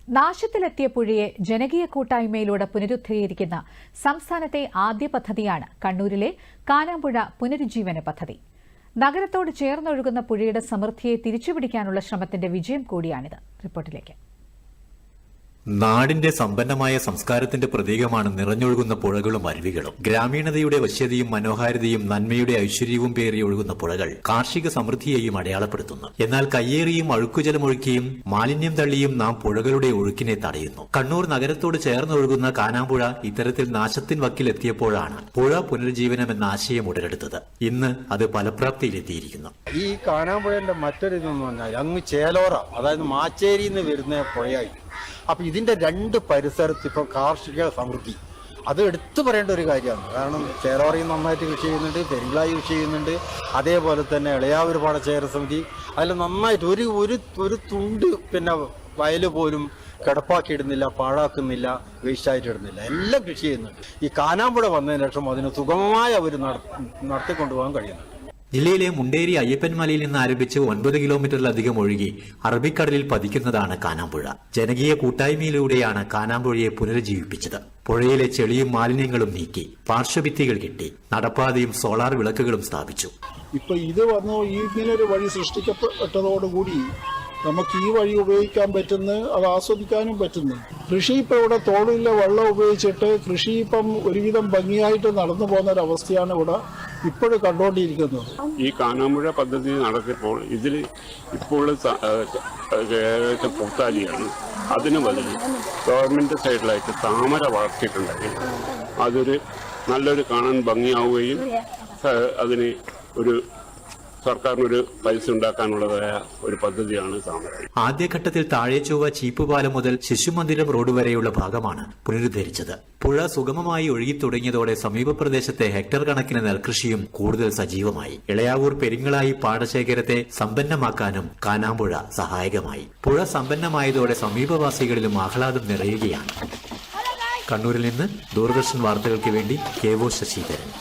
നാശത്തിലെത്തിയ പുഴയെ ജനകീയ കൂട്ടായ്മയിലൂടെ പുനരുദ്ധരിക്കുന്ന സംസ്ഥാനത്തെ ആദ്യ പദ്ധതിയാണ് കണ്ണൂരിലെ കാനാമ്പുഴ പുനരുജ്ജീവന പദ്ധതി. നഗരത്തോട് ചേർന്നൊഴുകുന്ന പുഴയുടെ സമൃദ്ധിയെ തിരിച്ചുപിടിക്കാനുള്ള ശ്രമത്തിന്റെ വിജയം കൂടിയാണിത്. റിപ്പോർട്ടിലേക്ക്. നാടിന്റെ സമ്പന്നമായ സംസ്കാരത്തിന്റെ പ്രതീകമാണ് നിറഞ്ഞൊഴുകുന്ന പുഴകളും അരുവികളും. ഗ്രാമീണതയുടെ വശ്യതയും മനോഹാരിതയും നന്മയുടെ ഐശ്വര്യവും പേറി ഒഴുകുന്ന പുഴകൾ കാർഷിക സമൃദ്ധിയെയും അടയാളപ്പെടുത്തുന്നു. എന്നാൽ കയ്യേറിയും അഴുക്കുജലമൊഴുക്കിയും മാലിന്യം തള്ളിയും നാം പുഴകളുടെ ഒഴുക്കിനെ തടയുന്നു. കണ്ണൂർ നഗരത്തോട് ചേർന്നൊഴുകുന്ന കാനാമ്പുഴ ഇത്തരത്തിൽ നാശത്തിൻ വക്കിലെത്തിയപ്പോഴാണ് പുഴ പുനരുജ്ജീവനം എന്ന ആശയം ഉടലെടുത്തത്. ഇന്ന് അത് ഫലപ്രാപ്തിയിലെത്തിയിരിക്കുന്നു. ഈ കാനാമ്പുഴന്റെ മറ്റൊരു ഇതെന്ന് പറഞ്ഞാൽ അങ്ങ് ചേലോറ, അതായത് മാച്ചേരിയിൽ നിന്ന് വരുന്ന പുഴയായി. അപ്പൊ ഇതിന്റെ രണ്ട് പരിസരത്ത് ഇപ്പൊ കാർഷിക സമൃദ്ധി അത് എടുത്തു പറയേണ്ട ഒരു കാര്യമാണ്. കാരണം ചേലോറയും നന്നായിട്ട് കൃഷി ചെയ്യുന്നുണ്ട്, പെരിങ്കളായി കൃഷി ചെയ്യുന്നുണ്ട്, അതേപോലെ തന്നെ ഇളയാവൂർ പാടശേഖര സമിതി അതിൽ നന്നായിട്ട് ഒരു തുണ്ട് വയല് പോലും കിടപ്പാക്കി ഇടുന്നില്ല, പാഴാക്കുന്നില്ല, വേസ്റ്റായിട്ട് ഇടുന്നില്ല, എല്ലാം കൃഷി ചെയ്യുന്നുണ്ട്. ഈ കാനാമ്പുഴ വന്നതിന് ശേഷം അതിന് സുഗമമായി അവർ നടത്തിക്കൊണ്ടുപോകാൻ കഴിയുന്നുണ്ട്. ജില്ലയിലെ മുണ്ടേരി അയ്യപ്പൻമലയിൽ നിന്ന് ആരംഭിച്ച് 9 കിലോമീറ്ററിലധികം ഒഴുകി അറബിക്കടലിൽ പതിക്കുന്നതാണ് കാനാമ്പുഴ. ജനകീയ കൂട്ടായ്മയിലൂടെയാണ് കാനാമ്പുഴയെ പുനരുജ്ജീവിപ്പിച്ചത്. പുഴയിലെ ചെളിയും മാലിന്യങ്ങളും നീക്കി പാർശ്വഭിത്തികൾ കെട്ടി നടപ്പാതയും സോളാർ വിളക്കുകളും സ്ഥാപിച്ചു. ഇപ്പൊ ഇത് വന്നു, ഇങ്ങനൊരു വഴി സൃഷ്ടിക്കപ്പെട്ടതോടുകൂടി നമുക്ക് ഈ വഴി ഉപയോഗിക്കാൻ പറ്റുന്നു, അത് ആസ്വദിക്കാനും പറ്റുന്നു. കൃഷി ഇപ്പം ഇവിടെ തോടില്ല വെള്ളം ഉപയോഗിച്ചിട്ട് കൃഷി ഇപ്പം ഒരുവിധം ഭംഗിയായിട്ട് നടന്നു പോകുന്ന ഒരവസ്ഥയാണ് ഇവിടെ ഇപ്പോഴും കണ്ടുകൊണ്ടിരിക്കുന്നത്. ഈ കാനാമ്പുഴ പദ്ധതി നടത്തിയപ്പോൾ ഇതിൽ ഇപ്പോൾ ഏകദേശം പൂത്താലിയാണ്. അതിന് ബദൽ ഗവൺമെന്റ് സൈഡിലായിട്ട് താമര വളർത്തിയിട്ടുണ്ടെങ്കിൽ അതൊരു നല്ലൊരു കാണാൻ ഭംഗിയാവുകയും അതിന് ഒരു സർക്കാരിനൊരു പൈസ ഉണ്ടാക്കാനുള്ളതായ ഒരു പദ്ധതിയാണ് താമര. ആദ്യഘട്ടത്തിൽ താഴേച്ചൊവ്വ ചീപ്പുപാലം മുതൽ ശിശുമന്ദിരം റോഡ് വരെയുള്ള ഭാഗമാണ് പുനരുദ്ധരിച്ചത്. പുഴ സുഗമമായി ഒഴുകിത്തുടങ്ങിയതോടെ സമീപ പ്രദേശത്തെ ഹെക്ടർ കണക്കിന് നെൽകൃഷിയും കൂടുതൽ സജീവമായി. ഇളയാവൂർ പെരിങ്കളായി പാടശേഖരത്തെ സമ്പന്നമാക്കാനും കാനാമ്പുഴ സഹായകമായി. പുഴ സമ്പന്നമായതോടെ സമീപവാസികളിലും ആഹ്ലാദം നിറയുകയാണ്. കണ്ണൂരിൽ നിന്ന് ദൂരദർശൻ വാർത്തകൾക്ക് വേണ്ടി കെ.ഒ. ശശിധരൻ.